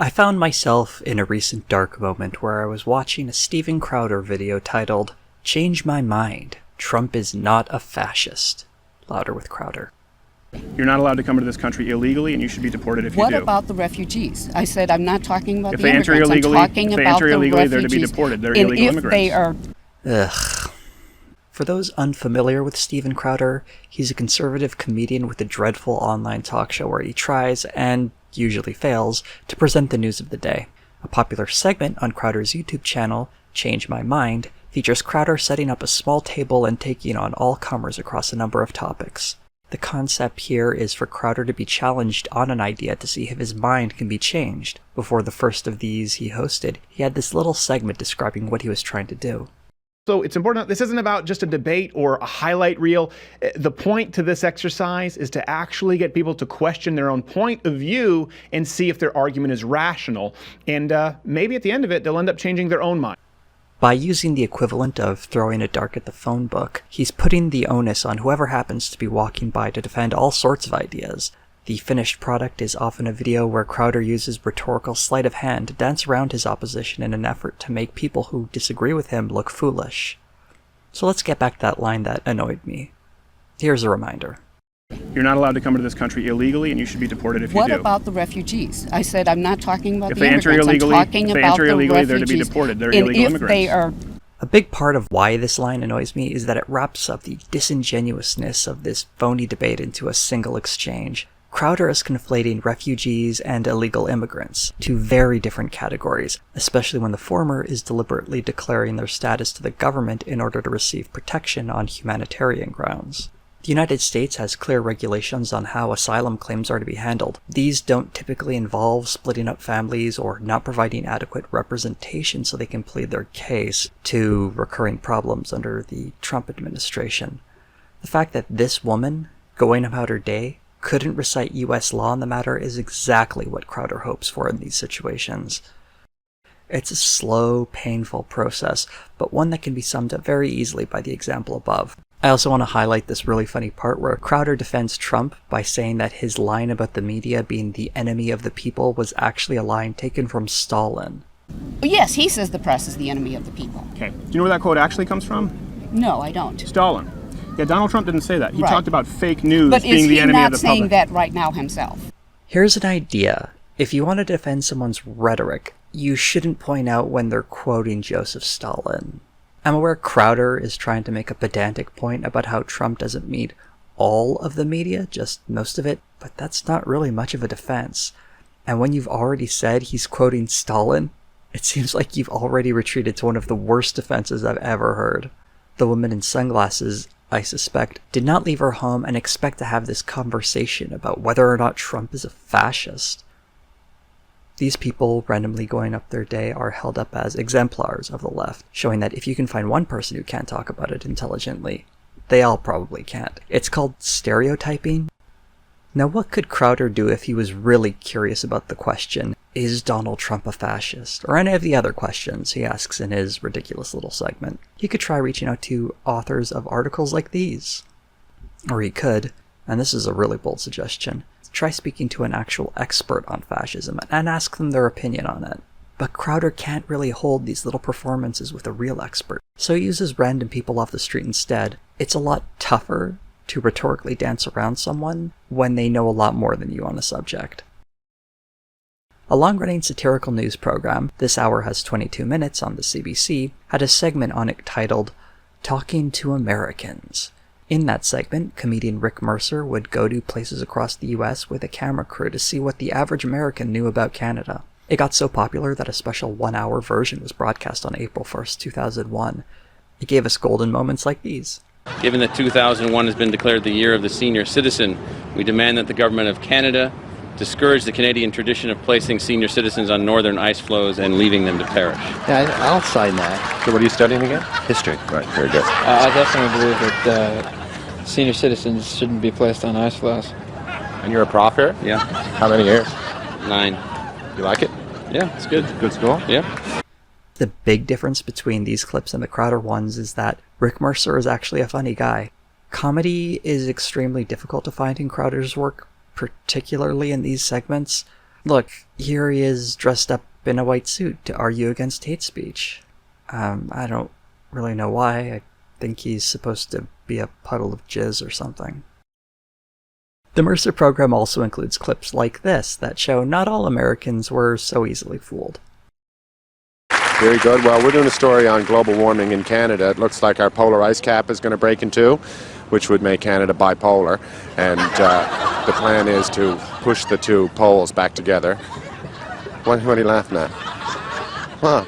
I found myself in a recent dark moment where I was watching a Steven Crowder video titled, "Change My Mind, Trump is Not a Fascist." Louder with Crowder. You're not allowed to come into this country illegally, and you should be deported if you do. What about the refugees? I said I'm not talking about if the enter immigrants. illegally, I'm talking if they about enter the illegally, refugees. they're to be deported. They're and illegal if immigrants. They are. Ugh. For those unfamiliar with Steven Crowder, he's a conservative comedian with a dreadful online talk show where he tries, and usually fails, to present the news of the day. A popular segment on Crowder's YouTube channel, Change My Mind, features Crowder setting up a small table and taking on all comers across a number of topics. The concept here is for Crowder to be challenged on an idea to see if his mind can be changed. Before the first of these he hosted, he had this little segment describing what he was trying to do. So it's important, this isn't about just a debate or a highlight reel. The point to this exercise is to actually get people to question their own point of view and see if their argument is rational. And maybe at the end of it, they'll end up changing their own mind. By using the equivalent of throwing a dart at the phone book, he's putting the onus on whoever happens to be walking by to defend all sorts of ideas. The finished product is often a video where Crowder uses rhetorical sleight of hand to dance around his opposition in an effort to make people who disagree with him look foolish. So let's get back to that line that annoyed me. Here's a reminder. You're not allowed to come into this country illegally, and you should be deported if you do. What about the refugees? I said I'm not talking about if the they enter immigrants. illegally, I'm talking if they about enter the illegally, refugees. they're to be deported. They're and illegal if immigrants. They are. A big part of why this line annoys me is that it wraps up the disingenuousness of this phony debate into a single exchange. Crowder is conflating refugees and illegal immigrants, two very different categories, especially when the former is deliberately declaring their status to the government in order to receive protection on humanitarian grounds. The United States has clear regulations on how asylum claims are to be handled. These don't typically involve splitting up families or not providing adequate representation so they can plead their case, to recurring problems under the Trump administration. The fact that this woman, going about her day, couldn't recite U.S. law on the matter is exactly what Crowder hopes for in these situations. It's a slow, painful process, but one that can be summed up very easily by the example above. I also want to highlight this really funny part where Crowder defends Trump by saying that his line about the media being the enemy of the people was actually a line taken from Stalin. Yes, he says the press is the enemy of the people. Okay. Do you know where that quote actually comes from? No, I don't. Stalin. Yeah, Donald Trump didn't say that. He Right. talked about fake news But being the enemy of the is he not saying public. that right now himself? Here's an idea. If you want to defend someone's rhetoric, you shouldn't point out when they're quoting Joseph Stalin. I'm aware Crowder is trying to make a pedantic point about how Trump doesn't meet all of the media, just most of it, but that's not really much of a defense. And when you've already said he's quoting Stalin, it seems like you've already retreated to one of the worst defenses I've ever heard. The woman in sunglasses, I suspect, did not leave her home and expect to have this conversation about whether or not Trump is a fascist. These people randomly going up their day are held up as exemplars of the left, showing that if you can find one person who can't talk about it intelligently, they all probably can't. It's called stereotyping. Now, what could Crowder do if he was really curious about the question, is Donald Trump a fascist? Or any of the other questions he asks in his ridiculous little segment. He could try reaching out to authors of articles like these. Or he could, and this is a really bold suggestion, try speaking to an actual expert on fascism and ask them their opinion on it. But Crowder can't really hold these little performances with a real expert, so he uses random people off the street instead. It's a lot tougher to rhetorically dance around someone when they know a lot more than you on the subject. A long-running satirical news program, This Hour Has 22 Minutes on the CBC, had a segment on it titled, Talking to Americans. In that segment, comedian Rick Mercer would go to places across the US with a camera crew to see what the average American knew about Canada. It got so popular that a special 1-hour version was broadcast on April 1st, 2001. It gave us golden moments like these. Given that 2001 has been declared the year of the senior citizen, we demand that the Government of Canada discourage the Canadian tradition of placing senior citizens on northern ice floes and leaving them to perish. Yeah, I'll sign that. So what are you studying again? History. Right, very good. I definitely believe that senior citizens shouldn't be placed on ice floes. And you're a prof here? Yeah. How many years? 9. You like it? Yeah, it's good. Good school? Yeah. The big difference between these clips and the Crowder ones is that Rick Mercer is actually a funny guy. Comedy is extremely difficult to find in Crowder's work, particularly in these segments. Look, here he is dressed up in a white suit to argue against hate speech. I don't really know why. I think he's supposed to be a puddle of jizz or something. The Mercer program also includes clips like this that show not all Americans were so easily fooled. Very good. Well, we're doing a story on global warming in Canada. It looks like our polar ice cap is going to break in two, which would make Canada bipolar. And the plan is to push the two poles back together. What are you laughing at? Huh.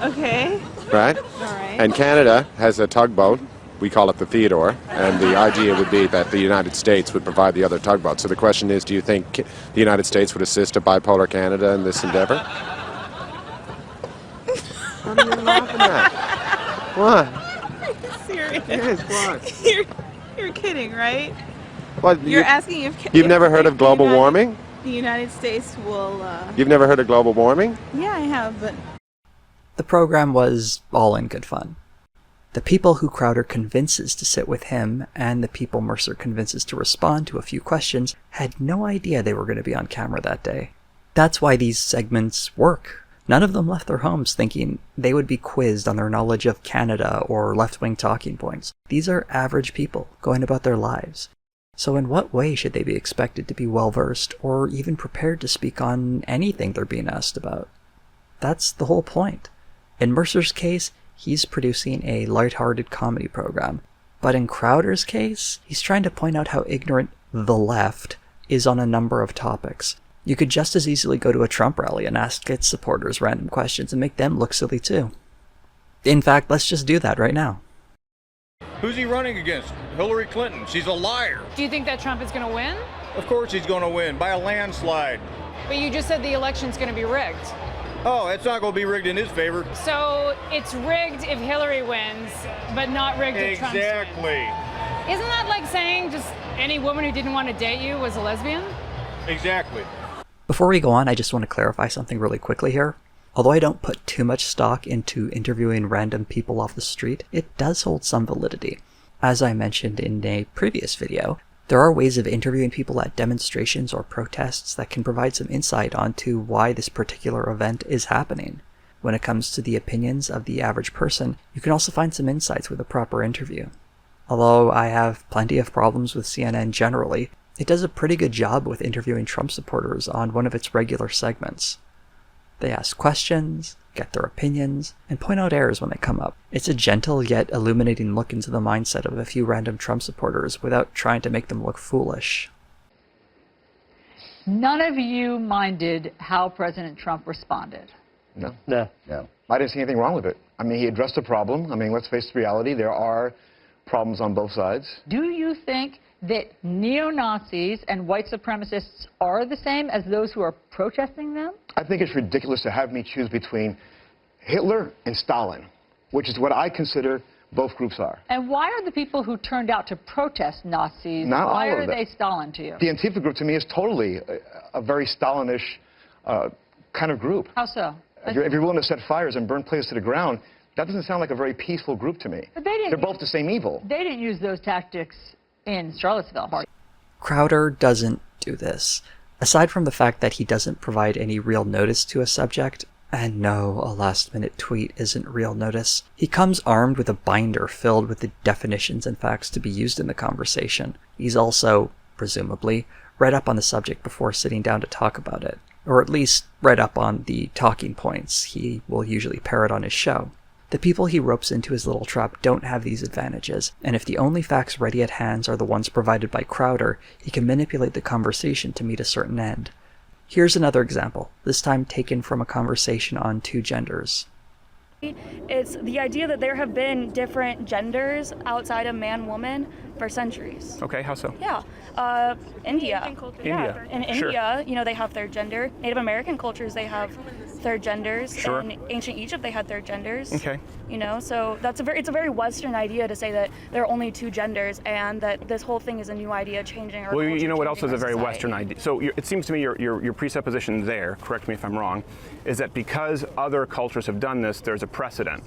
Okay. Right? All right. And Canada has a tugboat. We call it the Theodore. And the idea would be that the United States would provide the other tugboat. So the question is, do you think the United States would assist a bipolar Canada in this endeavor? What are you laughing at? What? Serious? Yes, what? You're kidding, right? What, You're asking if you've never heard of global warming? The United States will. You've never heard of global warming? Yeah, I have, but. The program was all in good fun. The people who Crowder convinces to sit with him and the people Mercer convinces to respond to a few questions had no idea they were going to be on camera that day. That's why these segments work. None of them left their homes thinking they would be quizzed on their knowledge of Canada or left-wing talking points. These are average people going about their lives. So in what way should they be expected to be well-versed or even prepared to speak on anything they're being asked about? That's the whole point. In Mercer's case, he's producing a lighthearted comedy program. But in Crowder's case, he's trying to point out how ignorant the left is on a number of topics. You could just as easily go to a Trump rally and ask its supporters random questions and make them look silly too. In fact, let's just do that right now. Who's he running against? Hillary Clinton. She's a liar. Do you think that Trump is going to win? Of course he's going to win, by a landslide. But you just said the election's going to be rigged. Oh, it's not going to be rigged in his favor. So it's rigged if Hillary wins, but not rigged if Trump wins. Exactly. Isn't that like saying just any woman who didn't want to date you was a lesbian? Exactly. Before we go on, I just want to clarify something really quickly here. Although I don't put too much stock into interviewing random people off the street, it does hold some validity. As I mentioned in a previous video, there are ways of interviewing people at demonstrations or protests that can provide some insight onto why this particular event is happening. When it comes to the opinions of the average person, you can also find some insights with a proper interview. Although I have plenty of problems with CNN generally, it does a pretty good job with interviewing Trump supporters on one of its regular segments. They ask questions, get their opinions, and point out errors when they come up. It's a gentle yet illuminating look into the mindset of a few random Trump supporters without trying to make them look foolish. None of you minded how President Trump responded. No. I didn't see anything wrong with it. I mean, he addressed the problem. I mean, let's face the reality. There are problems on both sides. Do you think that neo-Nazis and white supremacists are the same as those who are protesting them? I think it's ridiculous to have me choose between Hitler and Stalin, which is what I consider both groups are. And why are the people who turned out to protest Nazis, Not why all of are them. they Stalin to you? The Antifa group to me is totally a very Stalinish kind of group. How so? If you're willing to set fires and burn places to the ground, that doesn't sound like a very peaceful group to me. But they're both the same evil. They didn't use those tactics in Charlottesville. Crowder doesn't do this. Aside from the fact that he doesn't provide any real notice to a subject, and no, a last-minute tweet isn't real notice, he comes armed with a binder filled with the definitions and facts to be used in the conversation. He's also, presumably, read up on the subject before sitting down to talk about it, or at least read up on the talking points he will usually parrot on his show. The people he ropes into his little trap don't have these advantages, and if the only facts ready at hand are the ones provided by Crowder, he can manipulate the conversation to meet a certain end. Here's another example, this time taken from a conversation on two genders. It's the idea that there have been different genders outside of man-woman for centuries. Okay, how so? Yeah, India. India. In Sure. India, you know, they have third gender. Native American cultures, they have third genders. Sure. In ancient Egypt, they had third genders. Okay. You know, so it's a very Western idea to say that there are only two genders and that this whole thing is a new idea changing our Well, culture, you know what else changing is a our very society. Western idea? So it seems to me your presupposition there, correct me if I'm wrong, is that because other cultures have done this, there's a precedent.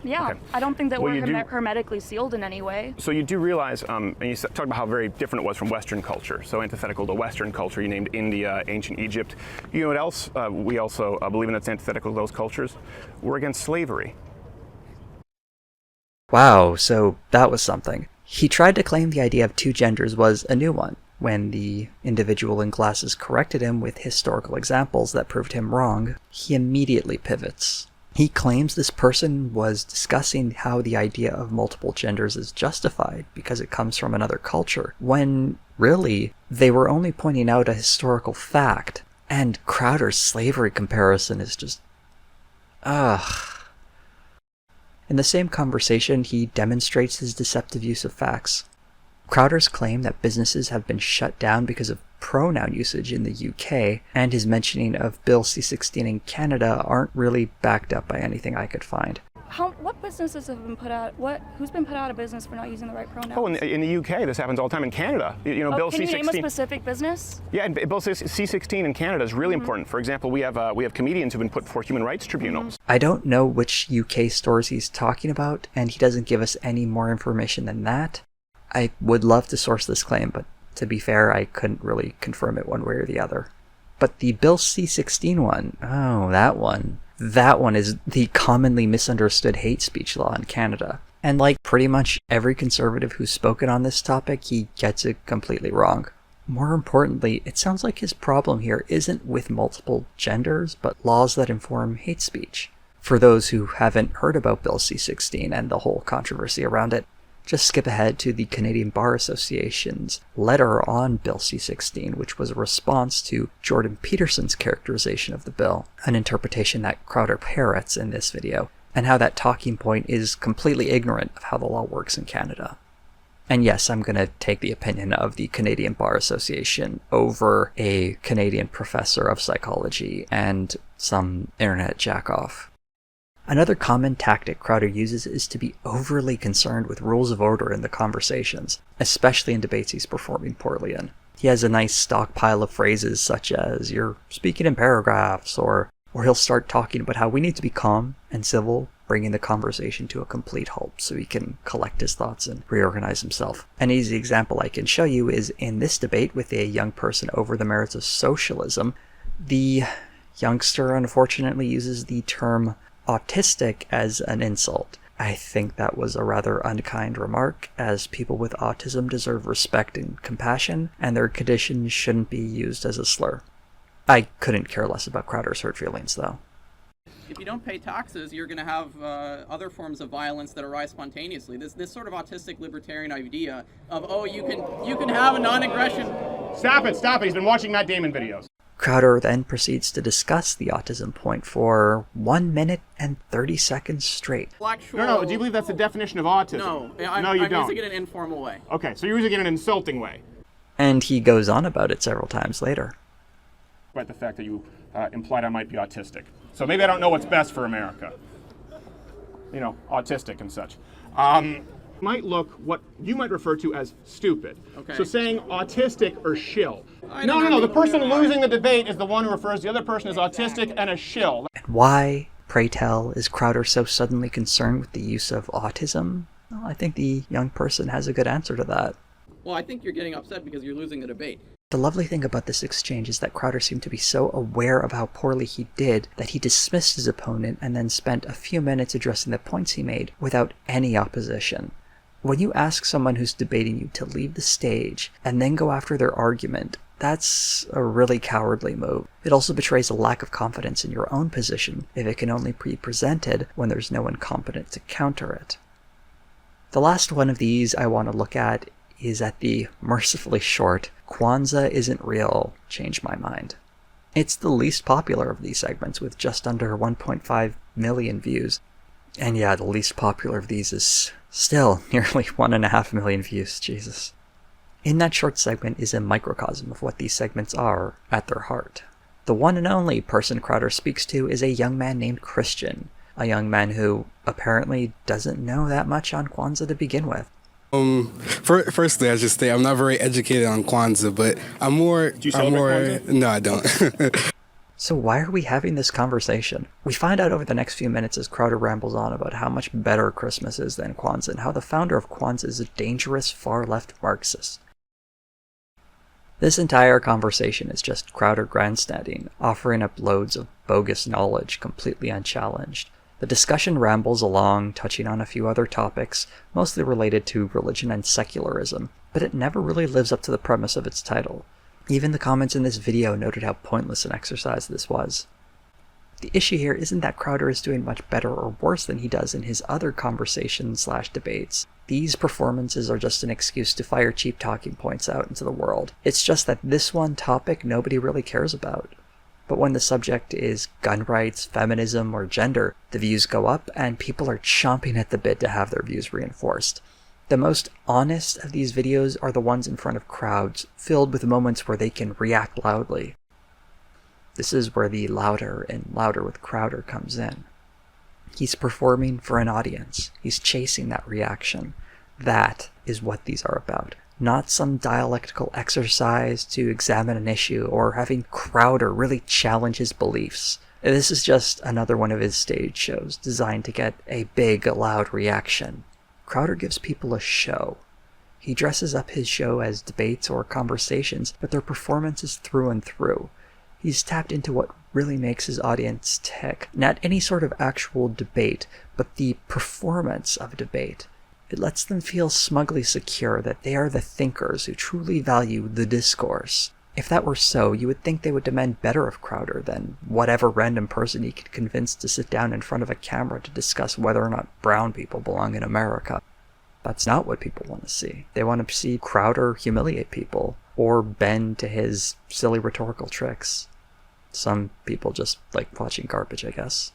Yeah, Okay. I don't think that Well, we're you do- hermetically sealed in any way. So you do realize, and you talked about how very different it was from Western culture. So antithetical to Western culture, you named India, ancient Egypt. You know what else? We also believe in that's antithetical to those cultures. We're against slavery. Wow, so that was something. He tried to claim the idea of two genders was a new one. When the individual in glasses corrected him with historical examples that proved him wrong, he immediately pivots. He claims this person was discussing how the idea of multiple genders is justified because it comes from another culture, when really they were only pointing out a historical fact. And Crowder's slavery comparison is just... ugh. In the same conversation, he demonstrates his deceptive use of facts. Crowder's claim that businesses have been shut down because of pronoun usage in the UK, and his mentioning of Bill C-16 in Canada aren't really backed up by anything I could find. What businesses have been put out? Who's been put out of business for not using the right pronouns? Oh, in the UK, this happens all the time. In Canada, Bill can C-16. you name a specific business? Yeah, and Bill C-16 in Canada is really important. For example, we have comedians who've been put before human rights tribunals. I don't know which UK stores he's talking about, and he doesn't give us any more information than that. I would love to source this claim, but to be fair, I couldn't really confirm it one way or the other. But the Bill C-16 one, oh, that one is the commonly misunderstood hate speech law in Canada. And like pretty much every conservative who's spoken on this topic, he gets it completely wrong. More importantly, it sounds like his problem here isn't with multiple genders, but laws that inform hate speech. For those who haven't heard about Bill C-16 and the whole controversy around it, just skip ahead to the Canadian Bar Association's letter on Bill C-16, which was a response to Jordan Peterson's characterization of the bill, an interpretation that Crowder parrots in this video, and how that talking point is completely ignorant of how the law works in Canada. And yes, I'm going to take the opinion of the Canadian Bar Association over a Canadian professor of psychology and some internet jackoff. Another common tactic Crowder uses is to be overly concerned with rules of order in the conversations, especially in debates he's performing poorly in. He has a nice stockpile of phrases such as, "you're speaking in paragraphs," or he'll start talking about how we need to be calm and civil, bringing the conversation to a complete halt so he can collect his thoughts and reorganize himself. An easy example I can show you is in this debate with a young person over the merits of socialism. The youngster unfortunately uses the term autistic as an insult. I think that was a rather unkind remark, as people with autism deserve respect and compassion, and their condition shouldn't be used as a slur. I couldn't care less about Crowder's hurt feelings, though. If you don't pay taxes, you're going to have other forms of violence that arise spontaneously. This sort of autistic libertarian idea of, oh, you can have a non-aggression. Stop it! He's been watching Matt Damon videos. Crowder then proceeds to discuss the autism point for 1 minute and 30 seconds straight. No, do you believe that's the definition of autism? No, No, you I'm don't. using it in an informal way. Okay, so you're using it in an insulting way. And he goes on about it several times later. About the fact that you implied I might be autistic. So maybe I don't know what's best for America. Autistic and such. Might look what you might refer to as stupid. Okay. So saying autistic or shill. No. The person losing the debate is the one who refers the other person as autistic and a shill. And why, pray tell, is Crowder so suddenly concerned with the use of autism? Well, I think the young person has a good answer to that. Well, I think you're getting upset because you're losing the debate. The lovely thing about this exchange is that Crowder seemed to be so aware of how poorly he did that he dismissed his opponent and then spent a few minutes addressing the points he made without any opposition. When you ask someone who's debating you to leave the stage and then go after their argument, that's a really cowardly move. It also betrays a lack of confidence in your own position if it can only be presented when there's no one competent to counter it. The last one of these I want to look at is at the mercifully short "Kwanzaa isn't real, change my mind." It's the least popular of these segments with just under 1.5 million views. And yeah, the least popular of these is still nearly 1.5 million views, Jesus. In that short segment is a microcosm of what these segments are at their heart. The one and only person Crowder speaks to is a young man named Christian, a young man who apparently doesn't know that much on Kwanzaa to begin with. Firstly, I should say I'm not very educated on Kwanzaa, but I'm more... Do you celebrate Kwanzaa? No, I don't. So why are we having this conversation? We find out over the next few minutes as Crowder rambles on about how much better Christmas is than Kwanzaa and how the founder of Kwanzaa is a dangerous far-left Marxist. This entire conversation is just Crowder grandstanding, offering up loads of bogus knowledge completely unchallenged. The discussion rambles along, touching on a few other topics, mostly related to religion and secularism, but it never really lives up to the premise of its title. Even the comments in this video noted how pointless an exercise this was. The issue here isn't that Crowder is doing much better or worse than he does in his other conversations/debates. These performances are just an excuse to fire cheap talking points out into the world. It's just that this one topic nobody really cares about. But when the subject is gun rights, feminism, or gender, the views go up and people are chomping at the bit to have their views reinforced. The most honest of these videos are the ones in front of crowds, filled with moments where they can react loudly. This is where the louder and louder with Crowder comes in. He's performing for an audience. He's chasing that reaction. That is what these are about. Not some dialectical exercise to examine an issue or having Crowder really challenge his beliefs. This is just another one of his stage shows designed to get a big, loud reaction. Crowder gives people a show. He dresses up his show as debates or conversations, but their performances through and through. He's tapped into what really makes his audience tick. Not any sort of actual debate, but the performance of debate. It lets them feel smugly secure that they are the thinkers who truly value the discourse. If that were so, you would think they would demand better of Crowder than whatever random person he could convince to sit down in front of a camera to discuss whether or not brown people belong in America. That's not what people want to see. They want to see Crowder humiliate people, or bend to his silly rhetorical tricks. Some people just like watching garbage, I guess.